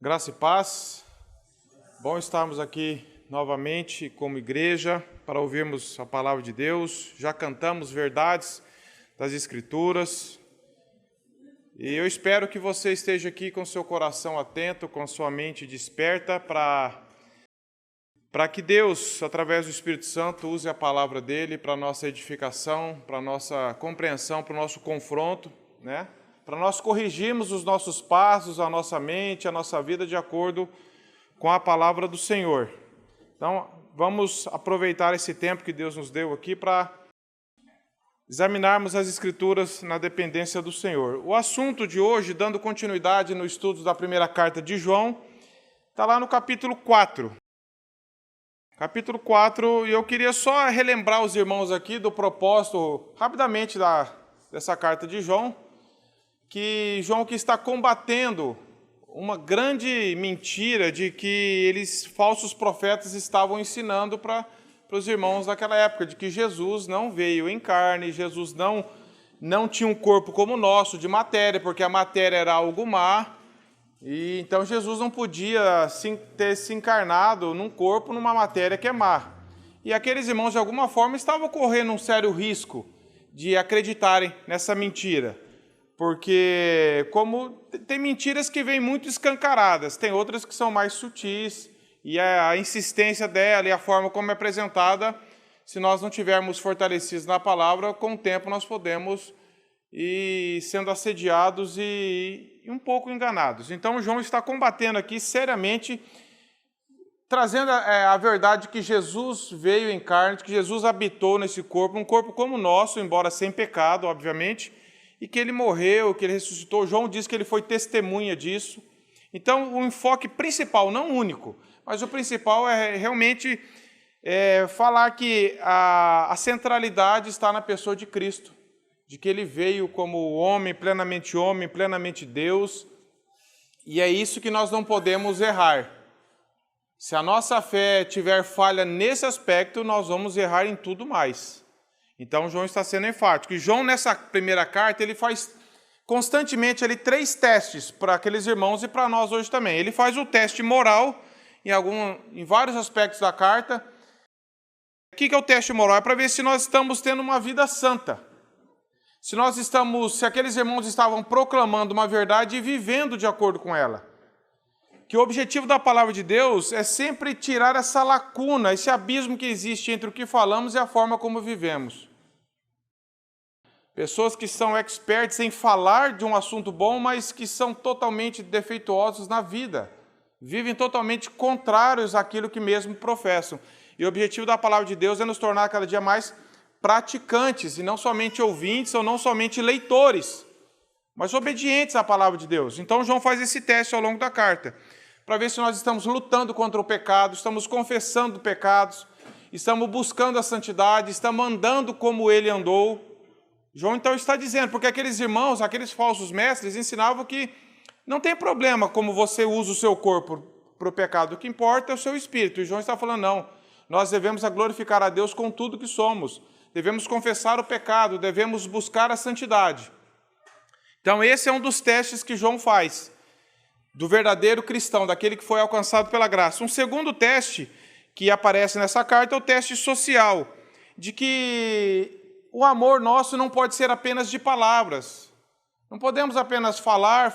Graça e paz. Bom estarmos aqui novamente como igreja para ouvirmos a palavra de Deus. Já cantamos verdades das Escrituras. E eu espero que você esteja aqui com seu coração atento, com sua mente desperta para que Deus, através do Espírito Santo, use a palavra dele para a nossa edificação, para a nossa compreensão, para o nosso confronto, né? Para nós corrigirmos os nossos passos, a nossa mente, a nossa vida de acordo com a palavra do Senhor. Então, vamos aproveitar esse tempo que Deus nos deu aqui para examinarmos as Escrituras na dependência do Senhor. O assunto de hoje, dando continuidade no estudo da primeira carta de João, está lá no capítulo 4. Capítulo 4, e eu queria só relembrar os irmãos aqui do propósito, rapidamente, dessa carta de João, que João que está combatendo uma grande mentira de que falsos profetas estavam ensinando para os irmãos daquela época, de que Jesus não veio em carne, Jesus não tinha um corpo como o nosso, de matéria, porque a matéria era algo má, e então Jesus não podia ter se encarnado num corpo, numa matéria que é má. E aqueles irmãos, de alguma forma, estavam correndo um sério risco de acreditarem nessa mentira. Porque como tem mentiras que vêm muito escancaradas, tem outras que são mais sutis, e a insistência dela e a forma como é apresentada, se nós não tivermos fortalecidos na palavra, com o tempo nós podemos ir sendo assediados e um pouco enganados. Então João está combatendo aqui seriamente, trazendo a verdade que Jesus veio em carne, que Jesus habitou nesse corpo, um corpo como o nosso, embora sem pecado, obviamente, e que ele morreu, que ele ressuscitou. João diz que ele foi testemunha disso. Então, o enfoque principal, não único, mas o principal é realmente falar que a centralidade está na pessoa de Cristo, de que ele veio como homem, plenamente Deus, e é isso que nós não podemos errar. Se a nossa fé tiver falha nesse aspecto, nós vamos errar em tudo mais. Então, João está sendo enfático. E João, nessa primeira carta, ele faz constantemente 3 testes para aqueles irmãos e para nós hoje também. Ele faz o teste moral em vários aspectos da carta. O que é o teste moral? É para ver se nós estamos tendo uma vida santa. Se aqueles irmãos estavam proclamando uma verdade e vivendo de acordo com ela. Que o objetivo da palavra de Deus é sempre tirar essa lacuna, esse abismo que existe entre o que falamos e a forma como vivemos. Pessoas que são experts em falar de um assunto bom, mas que são totalmente defeituosos na vida. Vivem totalmente contrários àquilo que mesmo professam. E o objetivo da palavra de Deus é nos tornar cada dia mais praticantes, e não somente ouvintes ou não somente leitores, mas obedientes à palavra de Deus. Então João faz esse teste ao longo da carta, para ver se nós estamos lutando contra o pecado, estamos confessando pecados, estamos buscando a santidade, estamos andando como ele andou. João então está dizendo, porque aqueles irmãos, aqueles falsos mestres, ensinavam que não tem problema como você usa o seu corpo para o pecado, o que importa é o seu espírito. E João está falando, não, nós devemos glorificar a Deus com tudo que somos, devemos confessar o pecado, devemos buscar a santidade. Então esse é um dos testes que João faz, do verdadeiro cristão, daquele que foi alcançado pela graça. Um segundo teste que aparece nessa carta é o teste social, de que o amor nosso não pode ser apenas de palavras. Não podemos apenas falar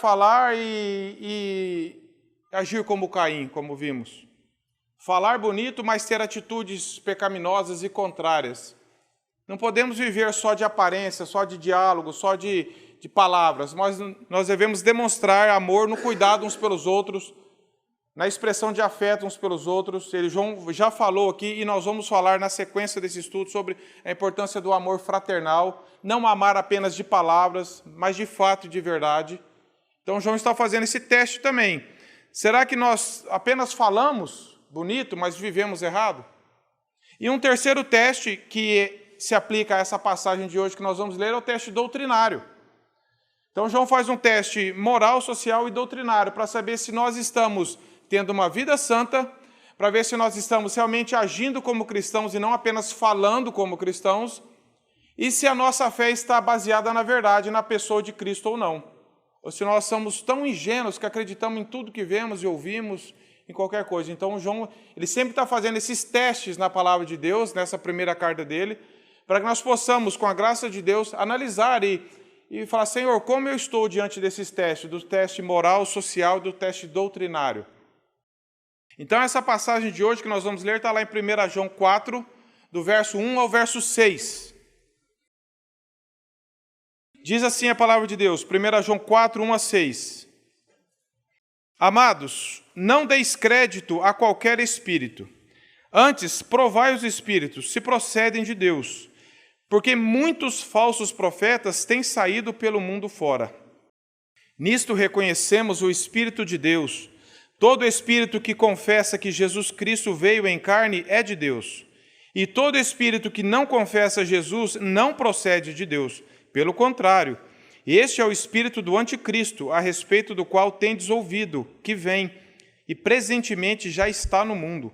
e agir como Caim, como vimos. Falar bonito, mas ter atitudes pecaminosas e contrárias. Não podemos viver só de aparência, só de diálogo, só de palavras, mas nós devemos demonstrar amor no cuidado uns pelos outros, na expressão de afeto uns pelos outros. João já falou aqui, e nós vamos falar na sequência desse estudo sobre a importância do amor fraternal, não amar apenas de palavras, mas de fato e de verdade. Então João está fazendo esse teste também. Será que nós apenas falamos bonito, mas vivemos errado? E um terceiro teste que se aplica a essa passagem de hoje que nós vamos ler é o teste doutrinário. Então João faz um teste moral, social e doutrinário para saber se nós estamos tendo uma vida santa, para ver se nós estamos realmente agindo como cristãos e não apenas falando como cristãos, e se a nossa fé está baseada na verdade, na pessoa de Cristo ou não. ou se nós somos tão ingênuos que acreditamos em tudo que vemos e ouvimos, em qualquer coisa. Então, João, ele sempre está fazendo esses testes na palavra de Deus, nessa primeira carta dele, para que nós possamos, com a graça de Deus, analisar e falar, Senhor, como eu estou diante desses testes, do teste moral, social, do teste doutrinário. Então, essa passagem de hoje que nós vamos ler está lá em 1 João 4, do verso 1 ao verso 6. Diz assim a palavra de Deus, 1 João 4, 1 a 6. Amados, não deis crédito a qualquer espírito. Antes, provai os espíritos, se procedem de Deus, porque muitos falsos profetas têm saído pelo mundo fora. Nisto reconhecemos o Espírito de Deus. Todo espírito que confessa que Jesus Cristo veio em carne é de Deus. E todo espírito que não confessa Jesus não procede de Deus. Pelo contrário, este é o espírito do anticristo, a respeito do qual tendes ouvido, que vem, e presentemente já está no mundo.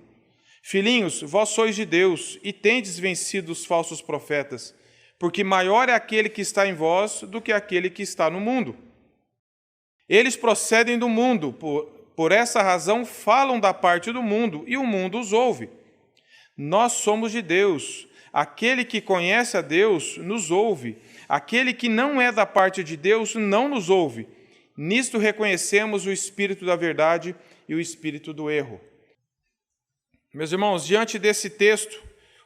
Filhinhos, vós sois de Deus, e tendes vencido os falsos profetas, porque maior é aquele que está em vós do que aquele que está no mundo. Eles procedem do mundo, por essa razão falam da parte do mundo, e o mundo os ouve. Nós somos de Deus. Aquele que conhece a Deus nos ouve. Aquele que não é da parte de Deus não nos ouve. Nisto reconhecemos o espírito da verdade e o espírito do erro. Meus irmãos, diante desse texto,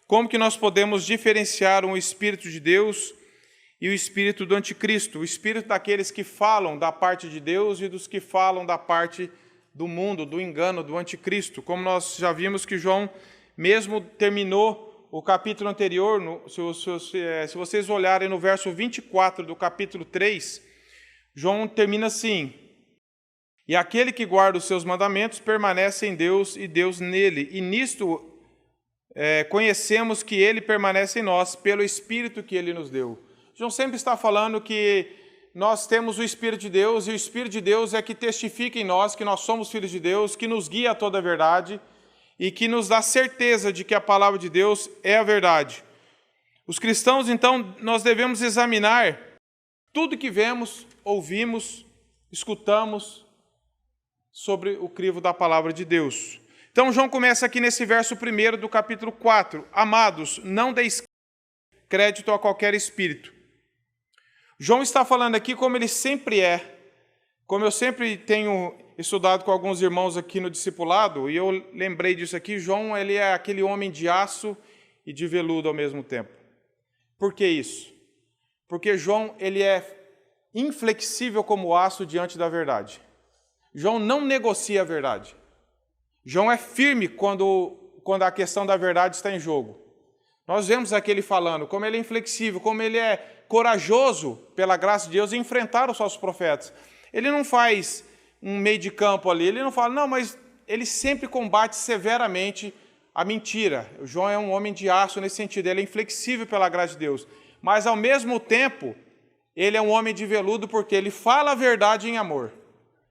como que nós podemos diferenciar o espírito de Deus e o espírito do anticristo? O espírito daqueles que falam da parte de Deus e dos que falam da parte do mundo, do engano, do anticristo. Como nós já vimos que João mesmo terminou o capítulo anterior, se vocês olharem no verso 24 do capítulo 3, João termina assim: e aquele que guarda os seus mandamentos permanece em Deus e Deus nele, e nisto conhecemos que ele permanece em nós pelo Espírito que ele nos deu. João sempre está falando que nós temos o Espírito de Deus, e o Espírito de Deus é que testifica em nós que nós somos filhos de Deus, que nos guia a toda a verdade, e que nos dá certeza de que a palavra de Deus é a verdade. Os cristãos, então, nós devemos examinar tudo que vemos, ouvimos, escutamos sobre o crivo da palavra de Deus. Então, João começa aqui nesse verso 1 do capítulo 4. Amados, não deis crédito a qualquer espírito. João está falando aqui como ele sempre é, como eu sempre tenho estudado com alguns irmãos aqui no discipulado, e eu lembrei disso aqui. João, ele é aquele homem de aço e de veludo ao mesmo tempo. Por que isso? Porque João, ele é inflexível como aço diante da verdade. João não negocia a verdade. João é firme quando a questão da verdade está em jogo. Nós vemos aqui ele falando como ele é inflexível, como ele é corajoso, pela graça de Deus, em enfrentar os falsos profetas. Ele não faz um meio de campo ali, ele não fala, não, mas ele sempre combate severamente a mentira. O João é um homem de aço nesse sentido, ele é inflexível pela graça de Deus, mas ao mesmo tempo, ele é um homem de veludo porque ele fala a verdade em amor.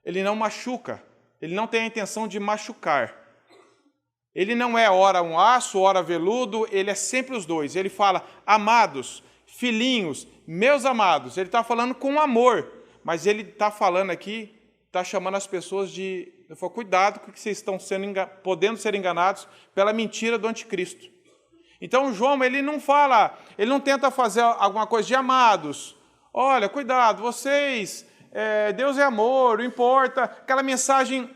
Ele não machuca, ele não tem a intenção de machucar. Ele não é ora um aço, ora veludo, ele é sempre os dois. Ele fala, amados, filhinhos, meus amados. Ele está falando com amor, mas ele está falando aqui, está chamando as pessoas de... cuidado com que vocês estão podendo ser enganados pela mentira do anticristo. Então, João, ele não fala, ele não tenta fazer alguma coisa de amados. Olha, cuidado, vocês, Deus é amor, não importa. Aquela mensagem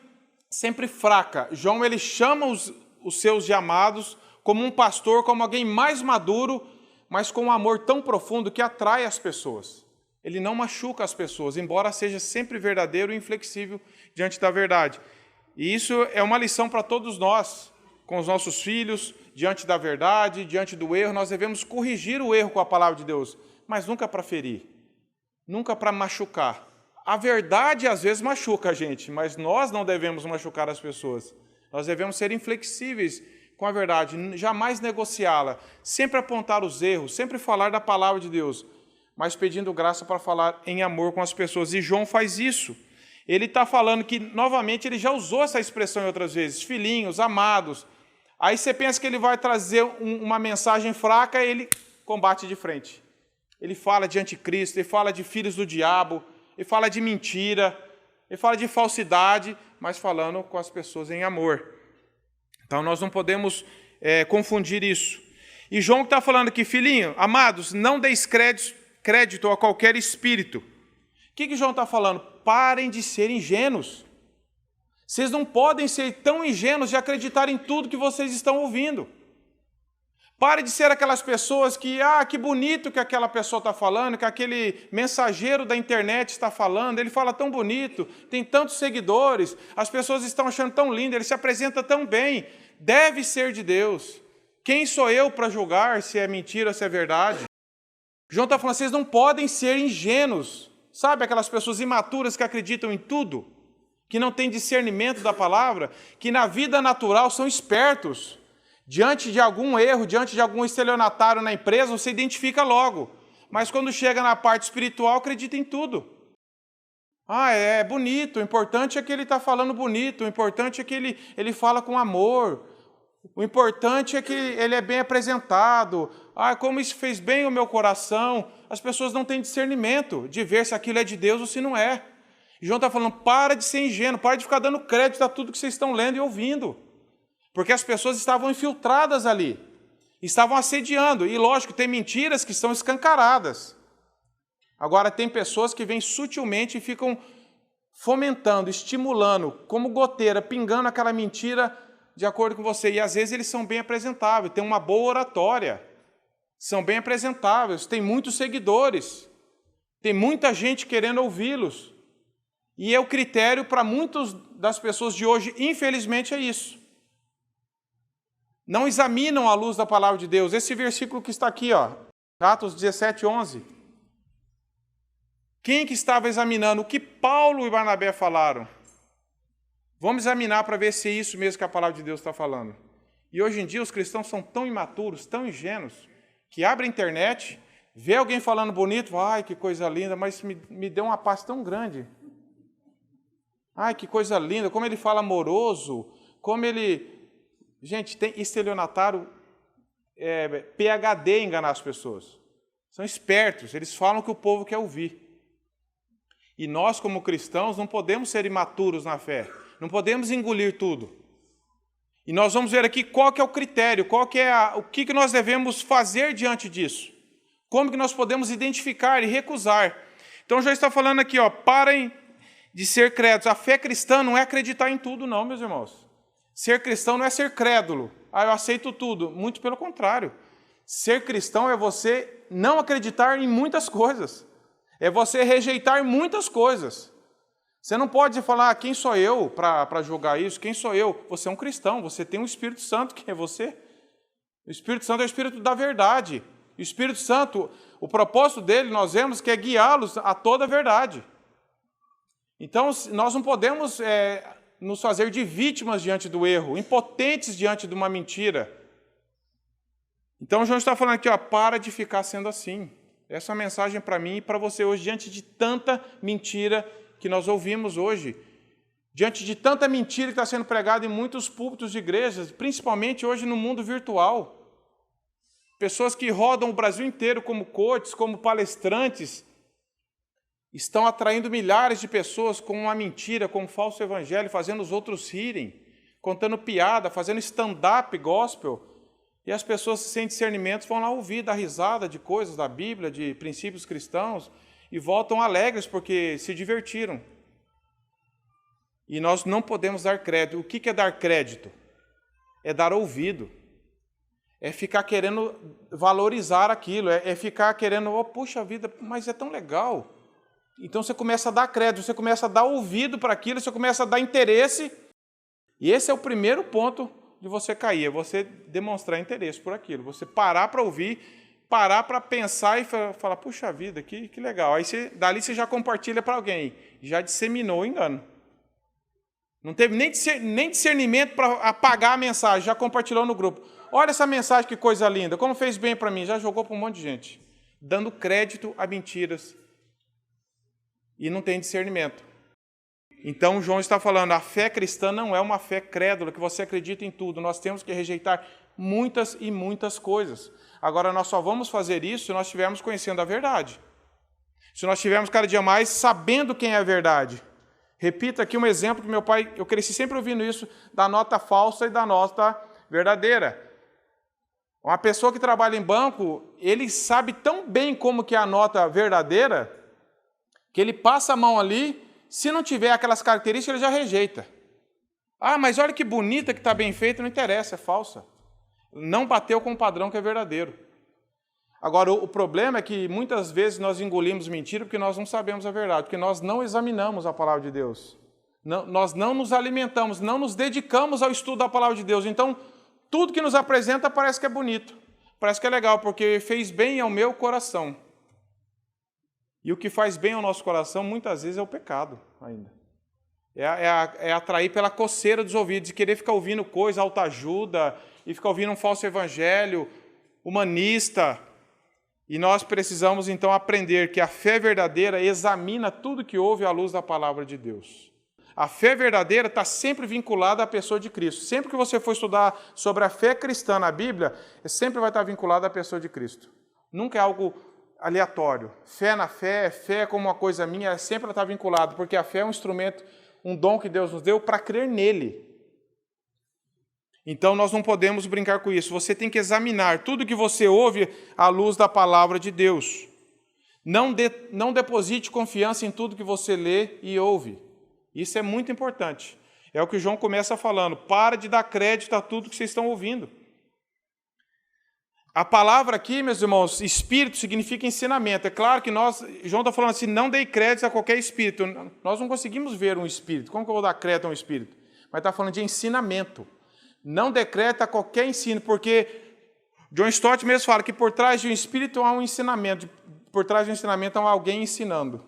sempre fraca. João, ele chama os seus de amados como um pastor, como alguém mais maduro, mas com um amor tão profundo que atrai as pessoas. Ele não machuca as pessoas, embora seja sempre verdadeiro e inflexível diante da verdade. E isso é uma lição para todos nós, com os nossos filhos, diante da verdade, diante do erro. Nós devemos corrigir o erro com a palavra de Deus, mas nunca para ferir, nunca para machucar. A verdade às vezes machuca a gente, mas nós não devemos machucar as pessoas. Nós devemos ser inflexíveis com a verdade, jamais negociá-la, sempre apontar os erros, sempre falar da palavra de Deus, mas pedindo graça para falar em amor com as pessoas. E João faz isso. Ele está falando que, novamente, ele já usou essa expressão em outras vezes, filhinhos, amados. Aí você pensa que ele vai trazer uma mensagem fraca, ele combate de frente. Ele fala de anticristo, ele fala de filhos do diabo, ele fala de mentira, ele fala de falsidade, mas falando com as pessoas em amor. Então nós não podemos confundir isso. E João está falando aqui, filhinho, amados, não deis crédito a qualquer espírito. O que João está falando? Parem de ser ingênuos. Vocês não podem ser tão ingênuos de acreditar em tudo que vocês estão ouvindo. Pare de ser aquelas pessoas que bonito que aquela pessoa está falando, que aquele mensageiro da internet está falando, ele fala tão bonito, tem tantos seguidores, as pessoas estão achando tão lindo, ele se apresenta tão bem, deve ser de Deus. Quem sou eu para julgar se é mentira ou se é verdade? João está falando, vocês não podem ser ingênuos. Sabe aquelas pessoas imaturas que acreditam em tudo? Que não têm discernimento da palavra? Que na vida natural são espertos. Diante de algum erro, diante de algum estelionatário na empresa, você identifica logo. Mas quando chega na parte espiritual, acredita em tudo. É bonito, o importante é que ele está falando bonito, o importante é que ele fala com amor, o importante é que ele é bem apresentado. Como isso fez bem o meu coração. As pessoas não têm discernimento de ver se aquilo é de Deus ou se não é. E João está falando, para de ser ingênuo, para de ficar dando crédito a tudo que vocês estão lendo e ouvindo. Porque as pessoas estavam infiltradas ali, estavam assediando. E lógico, tem mentiras que são escancaradas. Agora tem pessoas que vêm sutilmente e ficam fomentando, estimulando, como goteira, pingando aquela mentira de acordo com você. E às vezes eles são bem apresentáveis, têm uma boa oratória, são bem apresentáveis, têm muitos seguidores, tem muita gente querendo ouvi-los. E o critério para muitas das pessoas de hoje, infelizmente, é isso. Não examinam a luz da palavra de Deus. Esse versículo que está aqui, Atos 17, 11. Quem que estava examinando? O que Paulo e Barnabé falaram? Vamos examinar para ver se é isso mesmo que a palavra de Deus está falando. E hoje em dia os cristãos são tão imaturos, tão ingênuos, que abre a internet, vê alguém falando bonito, que coisa linda, mas me deu uma paz tão grande. Que coisa linda, como ele fala amoroso, como ele... Gente, tem estelionatário PhD em enganar as pessoas. São espertos, eles falam o que o povo quer ouvir. E nós, como cristãos, não podemos ser imaturos na fé. Não podemos engolir tudo. E nós vamos ver aqui qual que é o critério, o que nós devemos fazer diante disso. Como que nós podemos identificar e recusar. Então já está falando aqui, parem de ser crédulos. A fé cristã não é acreditar em tudo, não, meus irmãos. Ser cristão não é ser crédulo. Eu aceito tudo. Muito pelo contrário. Ser cristão é você não acreditar em muitas coisas. É você rejeitar muitas coisas. Você não pode falar, quem sou eu para julgar isso? Quem sou eu? Você é um cristão, você tem um Espírito Santo, que é você. O Espírito Santo é o Espírito da verdade. O Espírito Santo, o propósito dele, nós vemos que é guiá-los a toda a verdade. Então, nós não podemos nos fazer de vítimas diante do erro, impotentes diante de uma mentira. Então, João está falando aqui, para de ficar sendo assim. Essa é uma mensagem para mim e para você hoje, diante de tanta mentira que nós ouvimos hoje, diante de tanta mentira que está sendo pregada em muitos púlpitos de igrejas, principalmente hoje no mundo virtual. Pessoas que rodam o Brasil inteiro como coaches, como palestrantes, estão atraindo milhares de pessoas com uma mentira, com um falso evangelho, fazendo os outros rirem, contando piada, fazendo stand-up gospel. E as pessoas sem discernimento vão lá ouvir, dar risada de coisas da Bíblia, de princípios cristãos, e voltam alegres porque se divertiram. E nós não podemos dar crédito. O que é dar crédito? É dar ouvido. É ficar querendo valorizar aquilo, é ficar querendo, puxa vida, mas é tão legal. Então você começa a dar crédito, você começa a dar ouvido para aquilo, você começa a dar interesse. E esse é o primeiro ponto de você cair, é você demonstrar interesse por aquilo. Você parar para ouvir, parar para pensar e falar, puxa vida, que legal. Aí dali você já compartilha para alguém, já disseminou o engano. Não teve nem discernimento para apagar a mensagem, já compartilhou no grupo. Olha essa mensagem, que coisa linda, como fez bem para mim, já jogou para um monte de gente, dando crédito a mentiras. E não tem discernimento. Então, João está falando, a fé cristã não é uma fé crédula, que você acredita em tudo. Nós temos que rejeitar muitas e muitas coisas. Agora, nós só vamos fazer isso se nós estivermos conhecendo a verdade. Se nós tivermos cada dia mais sabendo quem é a verdade. Repito aqui um exemplo que meu pai, eu cresci sempre ouvindo isso, da nota falsa e da nota verdadeira. Uma pessoa que trabalha em banco, ele sabe tão bem como que é a nota verdadeira, que ele passa a mão ali, se não tiver aquelas características, ele já rejeita. Ah, mas olha que bonita que está bem feita, não interessa, é falsa. Não bateu com o padrão que é verdadeiro. Agora, o problema é que muitas vezes nós engolimos mentira porque nós não sabemos a verdade, porque nós não examinamos a palavra de Deus. Nós não nos alimentamos, não nos dedicamos ao estudo da palavra de Deus. Então, tudo que nos apresenta parece que é bonito, parece que é legal, porque fez bem ao meu coração. E o que faz bem ao nosso coração, muitas vezes, é o pecado ainda. É atrair pela coceira dos ouvidos, e querer ficar ouvindo coisa, autoajuda, e ficar ouvindo um falso evangelho, humanista. E nós precisamos, então, aprender que a fé verdadeira examina tudo que houve à luz da palavra de Deus. A fé verdadeira está sempre vinculada à pessoa de Cristo. Sempre que você for estudar sobre a fé cristã na Bíblia, sempre vai estar vinculada à pessoa de Cristo. Nunca é algo aleatório. Fé na fé, fé como uma coisa minha, sempre está vinculada, porque a fé é um instrumento, um dom que Deus nos deu para crer nele. Então, nós não podemos brincar com isso. Você tem que examinar tudo que você ouve à luz da palavra de Deus. Não deposite confiança em tudo que você lê e ouve. Isso é muito importante. É o que João começa falando. Para de dar crédito a tudo que vocês estão ouvindo. A palavra aqui, meus irmãos, espírito significa ensinamento. É claro que João está falando assim, não dei crédito a qualquer espírito. Nós não conseguimos ver um espírito. Como que eu vou dar crédito a um espírito? Mas está falando de ensinamento. Não decreta qualquer ensino, porque John Stott mesmo fala que por trás de um espírito há um ensinamento, por trás de um ensinamento há alguém ensinando.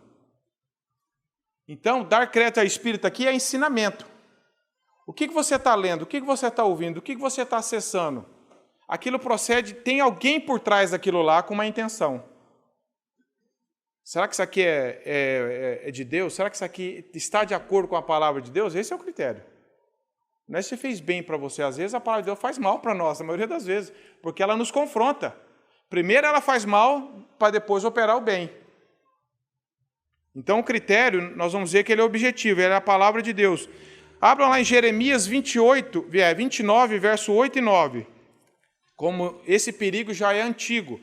Então, dar crédito ao espírito aqui é ensinamento. O que você está lendo? O que você está ouvindo? O que você está acessando? Aquilo procede, tem alguém por trás daquilo lá com uma intenção. Será que isso aqui é de Deus? Será que isso aqui está de acordo com a palavra de Deus? Esse é o critério. Não é se fez bem para você. Às vezes a palavra de Deus faz mal para nós, na maioria das vezes, porque ela nos confronta. Primeiro ela faz mal para depois operar o bem. Então o critério, nós vamos ver que ele é objetivo, ele é a palavra de Deus. Abram lá em Jeremias 29, verso 8 e 9. Como esse perigo já é antigo.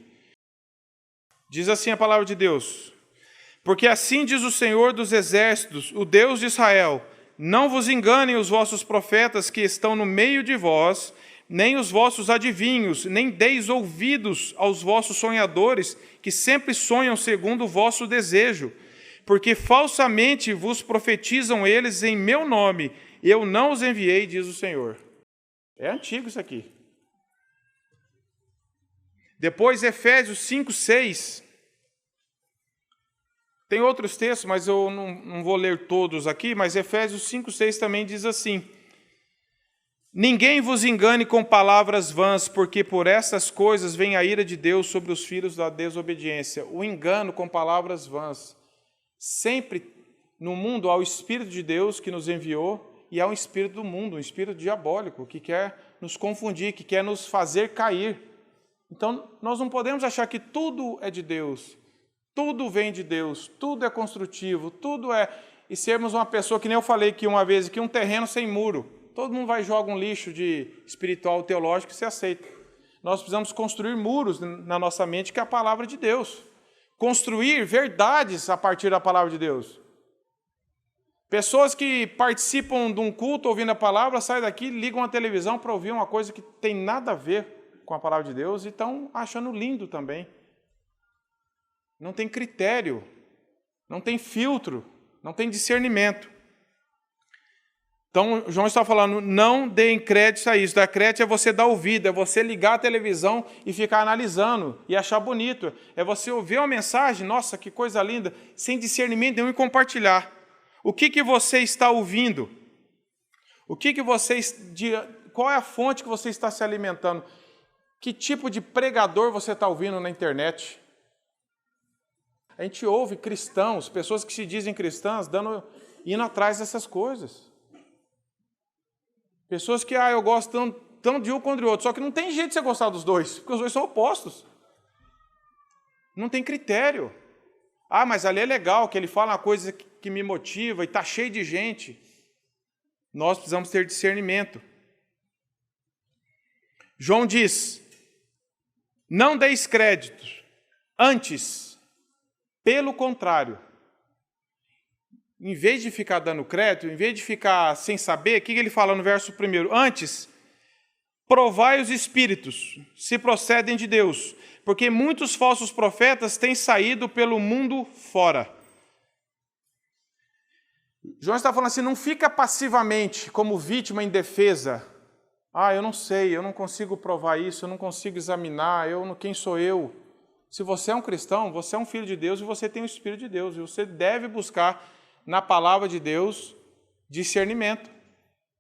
Diz assim a palavra de Deus. Porque assim diz o Senhor dos Exércitos, o Deus de Israel, não vos enganem os vossos profetas que estão no meio de vós, nem os vossos adivinhos, nem deis ouvidos aos vossos sonhadores, que sempre sonham segundo o vosso desejo, porque falsamente vos profetizam eles em meu nome, eu não os enviei, diz o Senhor. É antigo isso aqui. Depois, Efésios 5, 6. Tem outros textos, mas eu não vou ler todos aqui, mas Efésios 5, 6 também diz assim: ninguém vos engane com palavras vãs, porque por essas coisas vem a ira de Deus sobre os filhos da desobediência. O engano com palavras vãs. Sempre no mundo há o Espírito de Deus que nos enviou e há um espírito do mundo, um espírito diabólico, que quer nos confundir, que quer nos fazer cair. Então, nós não podemos achar que tudo é de Deus. Tudo vem de Deus, tudo é construtivo, tudo é... E sermos uma pessoa, que nem eu falei aqui uma vez, que um terreno sem muro. Todo mundo vai jogar um lixo de espiritual, teológico e se aceita. Nós precisamos construir muros na nossa mente, que é a palavra de Deus. Construir verdades a partir da palavra de Deus. Pessoas que participam de um culto ouvindo a palavra, saem daqui, ligam a televisão para ouvir uma coisa que tem nada a ver com a palavra de Deus e estão achando lindo também. Não tem critério, não tem filtro, não tem discernimento. Então, João está falando, não deem crédito a isso. Dar crédito é você dar ouvido, é você ligar a televisão e ficar analisando e achar bonito. É você ouvir uma mensagem, nossa, que coisa linda, sem discernimento nenhum e compartilhar. O que você está ouvindo? Qual é a fonte que você está se alimentando? Que tipo de pregador você está ouvindo na internet? A gente ouve cristãos, pessoas que se dizem cristãs, indo atrás dessas coisas. Pessoas que, eu gosto tanto de um quanto de outro, só que não tem jeito de você gostar dos dois, porque os dois são opostos. Não tem critério. Ah, mas ali é legal, que ele fala uma coisa que me motiva e está cheio de gente. Nós precisamos ter discernimento. João diz, não deis crédito, antes, pelo contrário. Em vez de ficar dando crédito, em vez de ficar sem saber, o que ele fala no verso 1? Antes, provai os espíritos, se procedem de Deus, porque muitos falsos profetas têm saído pelo mundo fora. João está falando assim, não fica passivamente como vítima indefesa. Ah, eu não sei, eu não consigo provar isso, eu não consigo examinar, quem sou eu? Se você é um cristão, você é um filho de Deus e você tem o Espírito de Deus. E você deve buscar na palavra de Deus discernimento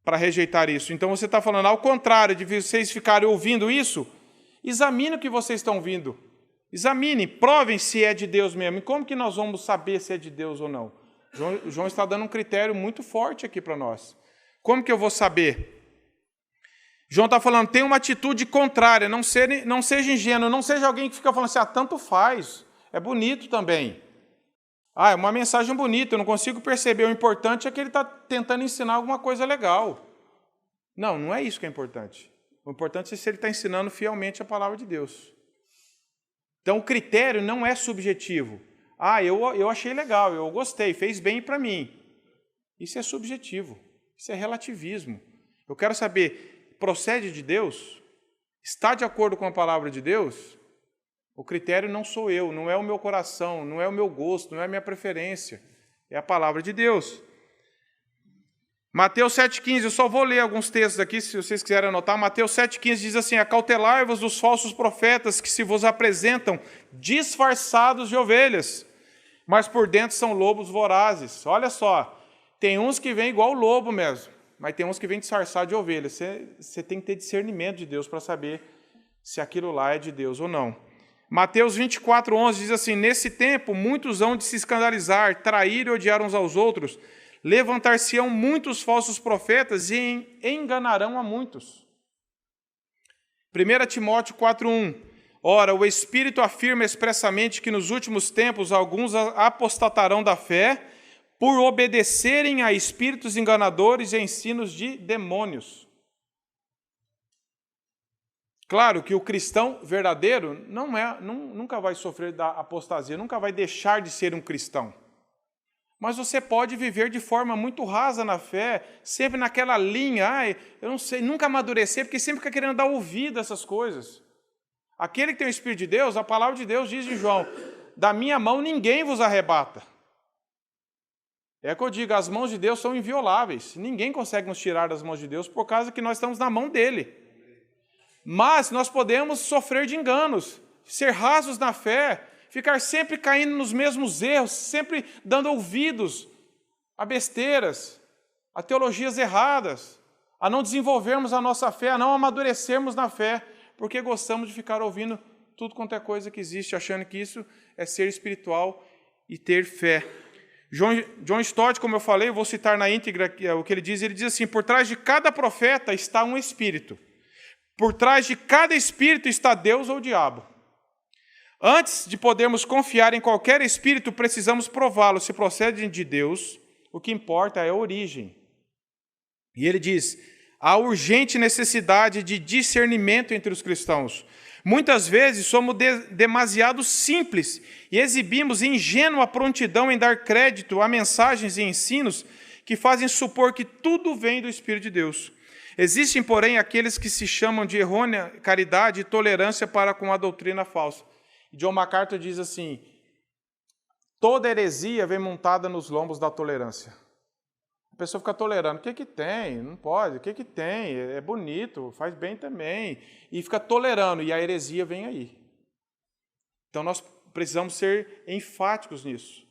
para rejeitar isso. Então você está falando, ao contrário de vocês ficarem ouvindo isso, examine o que vocês estão ouvindo. Examine, provem se é de Deus mesmo. E como que nós vamos saber se é de Deus ou não? João está dando um critério muito forte aqui para nós. Como que eu vou saber? João está falando, tem uma atitude contrária, não seja ingênuo, não seja alguém que fica falando assim, tanto faz, é bonito também. É uma mensagem bonita, eu não consigo perceber, o importante é que ele está tentando ensinar alguma coisa legal. Não é isso que é importante. O importante é se ele está ensinando fielmente a palavra de Deus. Então o critério não é subjetivo. Eu achei legal, eu gostei, fez bem para mim. Isso é subjetivo, isso é relativismo. Eu quero saber, procede de Deus? Está de acordo com a palavra de Deus? O critério não sou eu, não é o meu coração, não é o meu gosto, não é a minha preferência. É a palavra de Deus. Mateus 7,15, eu só vou ler alguns textos aqui, se vocês quiserem anotar. Mateus 7,15 diz assim, acautelai-vos dos falsos profetas que se vos apresentam disfarçados de ovelhas, mas por dentro são lobos vorazes. Olha só, tem uns que vêm igual o lobo mesmo, mas tem uns que vêm disfarçados de ovelha. Você tem que ter discernimento de Deus para saber se aquilo lá é de Deus ou não. Mateus 24,11 diz assim, nesse tempo muitos hão de se escandalizar, trair e odiar uns aos outros, levantar-se-ão muitos falsos profetas e enganarão a muitos. 1 Timóteo 4,1, ora, o Espírito afirma expressamente que nos últimos tempos alguns apostatarão da fé, por obedecerem a espíritos enganadores e ensinos de demônios. Claro que o cristão verdadeiro nunca vai sofrer da apostasia, nunca vai deixar de ser um cristão. Mas você pode viver de forma muito rasa na fé, sempre naquela linha, eu não sei, nunca amadurecer, porque sempre fica querendo dar ouvido a essas coisas. Aquele que tem o Espírito de Deus, a palavra de Deus diz em João, da minha mão ninguém vos arrebata. É que eu digo, as mãos de Deus são invioláveis. Ninguém consegue nos tirar das mãos de Deus por causa que nós estamos na mão dele. Mas nós podemos sofrer de enganos, ser rasos na fé, ficar sempre caindo nos mesmos erros, sempre dando ouvidos a besteiras, a teologias erradas, a não desenvolvermos a nossa fé, a não amadurecermos na fé, porque gostamos de ficar ouvindo tudo quanto é coisa que existe, achando que isso é ser espiritual e ter fé. John Stott, como eu falei, eu vou citar na íntegra o que ele diz assim, por trás de cada profeta está um espírito. Por trás de cada espírito está Deus ou o diabo. Antes de podermos confiar em qualquer espírito, precisamos prová-lo se procedem de Deus. O que importa é a origem. E ele diz, há urgente necessidade de discernimento entre os cristãos. Muitas vezes somos demasiado simples e exibimos ingênua prontidão em dar crédito a mensagens e ensinos que fazem supor que tudo vem do Espírito de Deus. Existem, porém, aqueles que se chamam de errônea caridade e tolerância para com a doutrina falsa. John MacArthur diz assim, toda heresia vem montada nos lombos da tolerância. A pessoa fica tolerando, o que tem? Não pode, o que tem? É bonito, faz bem também. E fica tolerando, e a heresia vem aí. Então nós precisamos ser enfáticos nisso.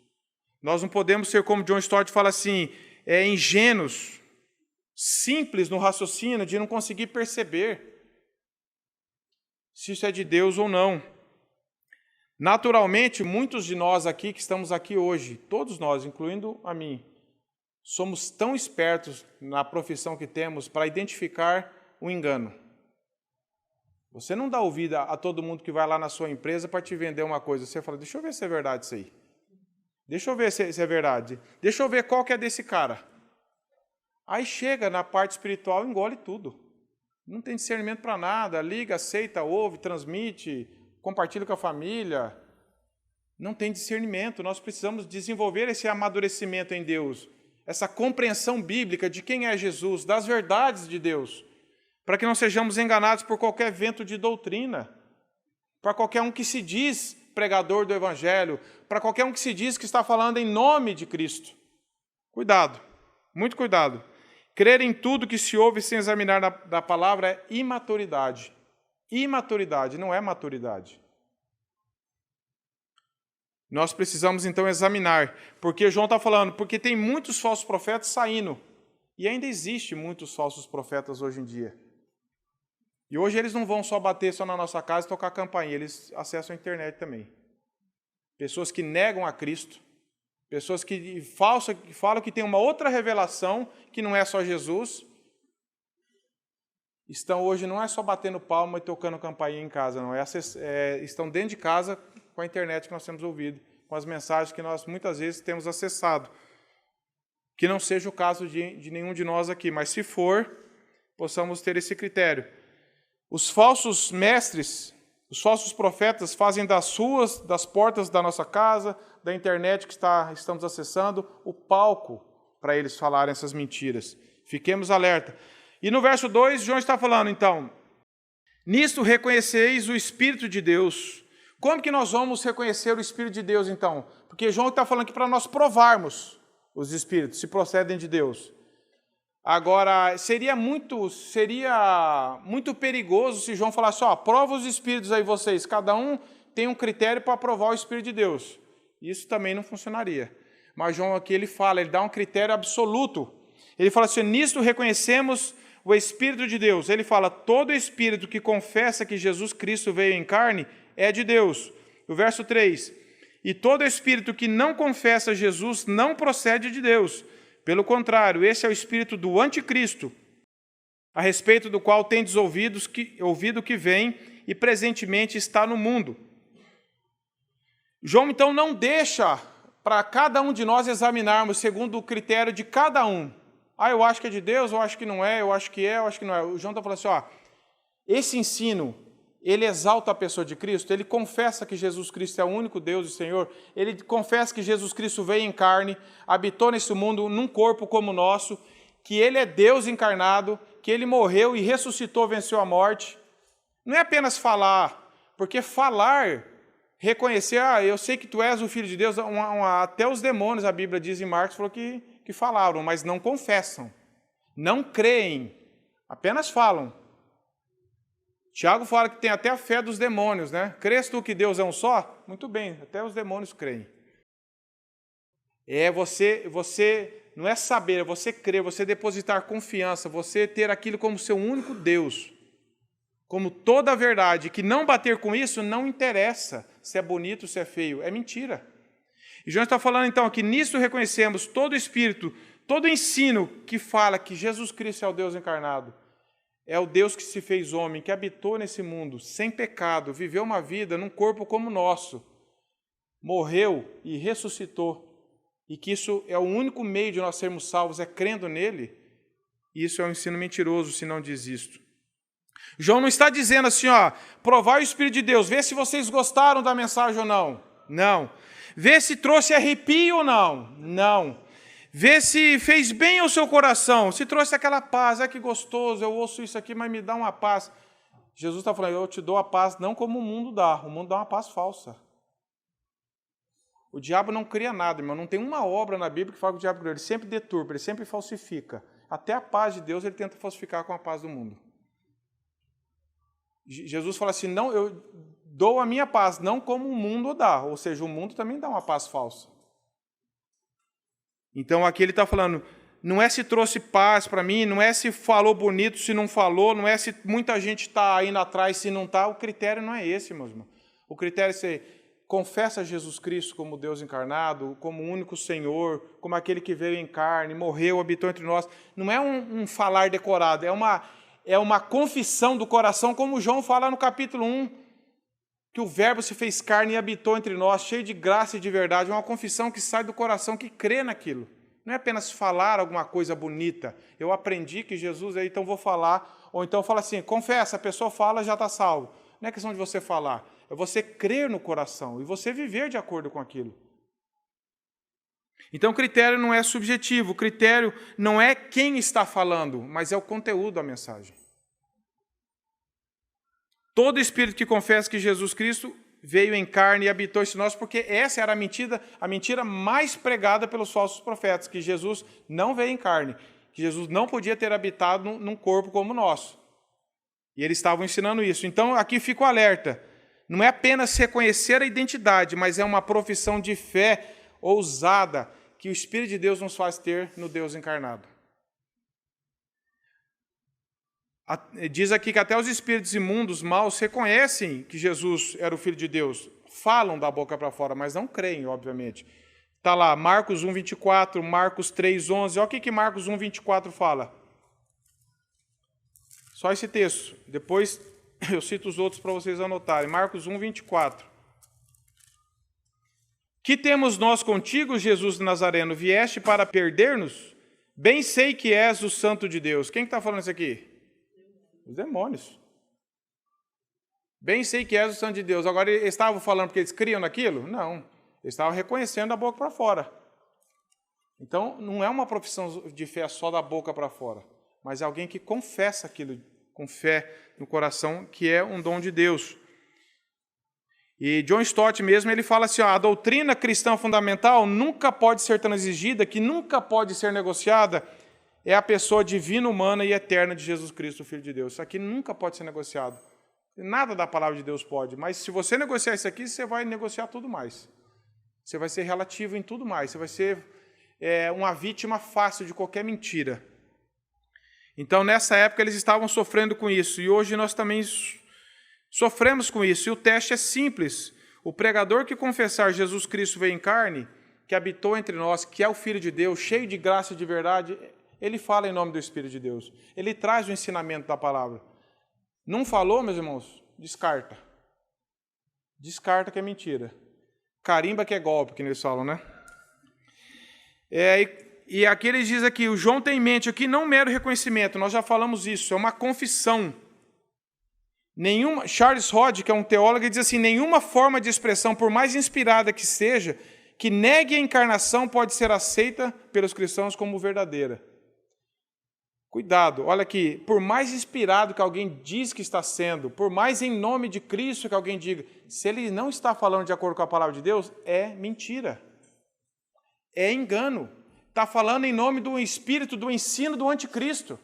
Nós não podemos ser como John Stott fala assim, ingênuos, simples no raciocínio, de não conseguir perceber se isso é de Deus ou não. Naturalmente, muitos de nós aqui, que estamos aqui hoje, todos nós, incluindo a mim, somos tão espertos na profissão que temos para identificar o engano. Você não dá ouvido a todo mundo que vai lá na sua empresa para te vender uma coisa. Você fala, deixa eu ver se é verdade isso aí. Deixa eu ver se é verdade. Deixa eu ver qual que é desse cara. Aí chega na parte espiritual e engole tudo. Não tem discernimento para nada. Liga, aceita, ouve, transmite, compartilha com a família. Não tem discernimento. Nós precisamos desenvolver esse amadurecimento em Deus. Essa compreensão bíblica de quem é Jesus, das verdades de Deus. Para que não sejamos enganados por qualquer vento de doutrina. Para qualquer um que se diz pregador do Evangelho. Para qualquer um que se diz que está falando em nome de Cristo. Cuidado. Muito cuidado. Crer em tudo que se ouve sem examinar da palavra é imaturidade. Imaturidade, não é maturidade. Nós precisamos, então, examinar. Porque João está falando, porque tem muitos falsos profetas saindo. E ainda existe muitos falsos profetas hoje em dia. E hoje eles não vão só bater só na nossa casa e tocar campainha, eles acessam a internet também. Pessoas que negam a Cristo. Pessoas que falam que tem uma outra revelação, que não é só Jesus, estão hoje não é só batendo palma e tocando campainha em casa, não. Estão dentro de casa com a internet que nós temos ouvido, com as mensagens que nós muitas vezes temos acessado. Que não seja o caso de nenhum de nós aqui, mas se for, possamos ter esse critério. Os falsos mestres, os falsos profetas fazem das portas da nossa casa, da internet que estamos acessando, o palco para eles falarem essas mentiras. Fiquemos alerta. E no verso 2, João está falando, então, nisto reconheceis o Espírito de Deus. Como que nós vamos reconhecer o Espírito de Deus, então? Porque João está falando aqui para nós provarmos os Espíritos, se procedem de Deus. Agora, seria muito perigoso se João falasse, prova os Espíritos aí vocês, cada um tem um critério para provar o Espírito de Deus. Isso também não funcionaria. Mas João aqui ele dá um critério absoluto. Ele fala assim, nisto reconhecemos o Espírito de Deus. Ele fala, todo Espírito que confessa que Jesus Cristo veio em carne é de Deus. O verso 3, e todo Espírito que não confessa Jesus não procede de Deus. Pelo contrário, esse é o espírito do anticristo, a respeito do qual tendes ouvido que vem e presentemente está no mundo. João, então, não deixa para cada um de nós examinarmos segundo o critério de cada um. Eu acho que é de Deus, eu acho que não é, eu acho que é, eu acho que não é. O João está falando assim, esse ensino, ele exalta a pessoa de Cristo, ele confessa que Jesus Cristo é o único Deus e Senhor, ele confessa que Jesus Cristo veio em carne, habitou nesse mundo num corpo como o nosso, que ele é Deus encarnado, que ele morreu e ressuscitou, venceu a morte. Não é apenas falar, porque falar, reconhecer, eu sei que tu és o Filho de Deus, até os demônios, a Bíblia diz em Marcos, falou que falaram, mas não confessam, não creem, apenas falam. Tiago fala que tem até a fé dos demônios, né? Crês tu que Deus é um só? Muito bem, até os demônios creem. Você não é saber, é você crer, você depositar confiança, você ter aquilo como seu único Deus, como toda a verdade, que não bater com isso não interessa se é bonito, se é feio, é mentira. E João está falando então que nisso reconhecemos todo o Espírito, todo o ensino que fala que Jesus Cristo é o Deus encarnado, é o Deus que se fez homem, que habitou nesse mundo, sem pecado, viveu uma vida num corpo como o nosso, morreu e ressuscitou, e que isso é o único meio de nós sermos salvos, é crendo nele, e isso é um ensino mentiroso se não diz isto. João não está dizendo assim, provar o Espírito de Deus, vê se vocês gostaram da mensagem ou não. Não. Vê se trouxe arrepio ou não. Não. Vê se fez bem ao seu coração, se trouxe aquela paz, que gostoso, eu ouço isso aqui, mas me dá uma paz. Jesus está falando, eu te dou a paz não como o mundo dá uma paz falsa. O diabo não cria nada, irmão, não tem uma obra na Bíblia que fala que o diabo criou, ele sempre deturpa, ele sempre falsifica. Até a paz de Deus ele tenta falsificar com a paz do mundo. Jesus fala assim, não, eu dou a minha paz, não como o mundo dá, ou seja, o mundo também dá uma paz falsa. Então aqui ele está falando, não é se trouxe paz para mim, não é se falou bonito, se não falou, não é se muita gente está indo atrás, se não está, o critério não é esse, meus irmãos. O critério é você confessa Jesus Cristo como Deus encarnado, como o único Senhor, como aquele que veio em carne, morreu, habitou entre nós. Não é um falar decorado, é uma confissão do coração, como João fala no capítulo 1, que o Verbo se fez carne e habitou entre nós, cheio de graça e de verdade, é uma confissão que sai do coração, que crê naquilo. Não é apenas falar alguma coisa bonita. Eu aprendi que Jesus é, então vou falar. Ou então fala assim, confessa, a pessoa fala, já está salvo. Não é questão de você falar, é você crer no coração e você viver de acordo com aquilo. Então o critério não é subjetivo, o critério não é quem está falando, mas é o conteúdo da mensagem. Todo espírito que confessa que Jesus Cristo veio em carne e habitou entre nós, porque essa era a mentira mais pregada pelos falsos profetas, que Jesus não veio em carne, que Jesus não podia ter habitado num corpo como o nosso. E eles estavam ensinando isso. Então aqui fica o alerta. Não é apenas reconhecer a identidade, mas é uma profissão de fé ousada que o Espírito de Deus nos faz ter no Deus encarnado. Diz aqui que até os espíritos imundos, maus, reconhecem que Jesus era o Filho de Deus. Falam da boca para fora, mas não creem, obviamente. Está lá, Marcos 1, 24, Marcos 3, 11. Olha o que Marcos 1, 24 fala. Só esse texto. Depois eu cito os outros para vocês anotarem. Marcos 1, 24. Que temos nós contigo, Jesus Nazareno? Vieste para perder-nos? Bem sei que és o Santo de Deus. Quem está falando isso aqui? Os demônios. Bem sei que és o Santo de Deus. Agora, eles estavam falando porque eles criam naquilo? Não. Eles estavam reconhecendo da boca para fora. Então, não é uma profissão de fé só da boca para fora, mas é alguém que confessa aquilo com fé no coração, que é um dom de Deus. E John Stott mesmo, ele fala assim, a doutrina cristã fundamental nunca pode ser transigida, que nunca pode ser negociada, é a pessoa divina, humana e eterna de Jesus Cristo, o Filho de Deus. Isso aqui nunca pode ser negociado. Nada da palavra de Deus pode, mas se você negociar isso aqui, você vai negociar tudo mais. Você vai ser relativo em tudo mais, você vai ser uma vítima fácil de qualquer mentira. Então, nessa época, eles estavam sofrendo com isso, e hoje nós também sofremos com isso, e o teste é simples. O pregador que confessar Jesus Cristo veio em carne, que habitou entre nós, que é o Filho de Deus, cheio de graça e de verdade, ele fala em nome do Espírito de Deus. Ele traz o ensinamento da palavra. Não falou, meus irmãos? Descarta. Descarta que é mentira. Carimba que é golpe, que eles falam, né? E aqui eles dizem aqui, o João tem em mente aqui não mero reconhecimento, nós já falamos isso, é uma confissão. Charles Hodge, que é um teólogo, ele diz assim, nenhuma forma de expressão, por mais inspirada que seja, que negue a encarnação pode ser aceita pelos cristãos como verdadeira. Cuidado, olha aqui, por mais inspirado que alguém diz que está sendo, por mais em nome de Cristo que alguém diga, se ele não está falando de acordo com a palavra de Deus, é mentira, é engano, está falando em nome do espírito, do ensino do anticristo.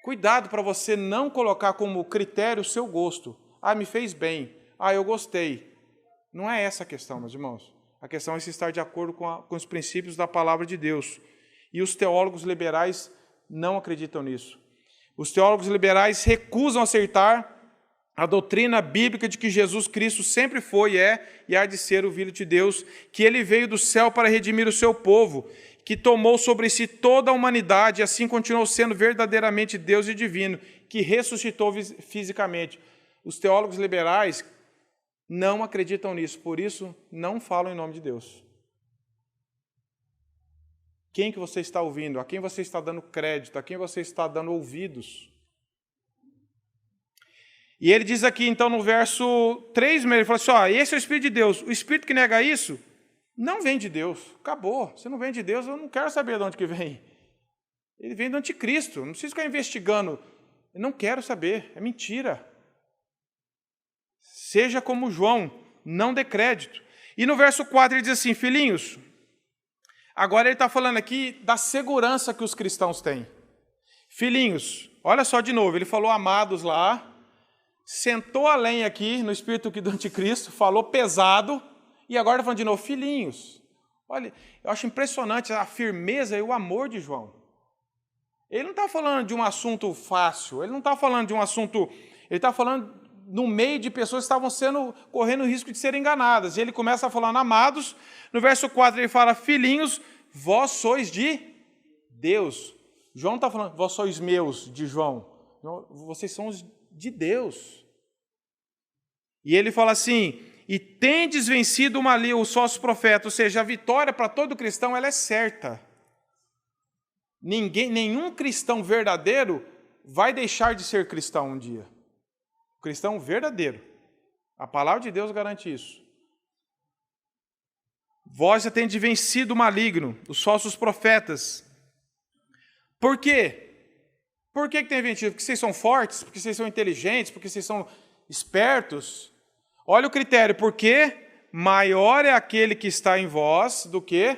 Cuidado para você não colocar como critério o seu gosto. Ah, me fez bem, eu gostei. Não é essa a questão, meus irmãos. A questão é se estar de acordo com os princípios da palavra de Deus. E os teólogos liberais não acreditam nisso. Os teólogos liberais recusam aceitar a doutrina bíblica de que Jesus Cristo sempre foi, e há de ser o Filho de Deus, que ele veio do céu para redimir o seu povo, que tomou sobre si toda a humanidade e assim continuou sendo verdadeiramente Deus e divino, que ressuscitou fisicamente. Os teólogos liberais não acreditam nisso, por isso não falam em nome de Deus. Quem que você está ouvindo? A quem você está dando crédito? A quem você está dando ouvidos? E ele diz aqui, então, no verso 3, ele fala assim, esse é o Espírito de Deus. O Espírito que nega isso, não vem de Deus. Acabou. Se não vem de Deus, eu não quero saber de onde que vem. Ele vem do anticristo. Não preciso ficar investigando. Eu não quero saber. É mentira. Seja como João, não dê crédito. E no verso 4 ele diz assim, filhinhos, agora ele está falando aqui da segurança que os cristãos têm. Filhinhos, olha só de novo, ele falou amados lá, sentou a lenha aqui no espírito do anticristo, falou pesado, e agora está falando de novo, filhinhos. Olha, eu acho impressionante a firmeza e o amor de João. Ele não está falando de um assunto fácil, ele não está falando de um assunto, ele está falando no meio de pessoas que estavam correndo o risco de serem enganadas. E ele começa a falar, amados, no verso 4 ele fala, filhinhos, vós sois de Deus. João está falando, vós sois meus, de João. Vocês são os de Deus. E ele fala assim, e tendes vencido os falsos profetas, ou seja, a vitória para todo cristão ela é certa. Nenhum cristão verdadeiro vai deixar de ser cristão um dia. O cristão verdadeiro. A palavra de Deus garante isso. Vós já tendes vencido o maligno, os falsos profetas. Por quê? Por que tem vencido? Porque vocês são fortes? Porque vocês são inteligentes? Porque vocês são espertos? Olha o critério, porque maior é aquele que está em vós do que...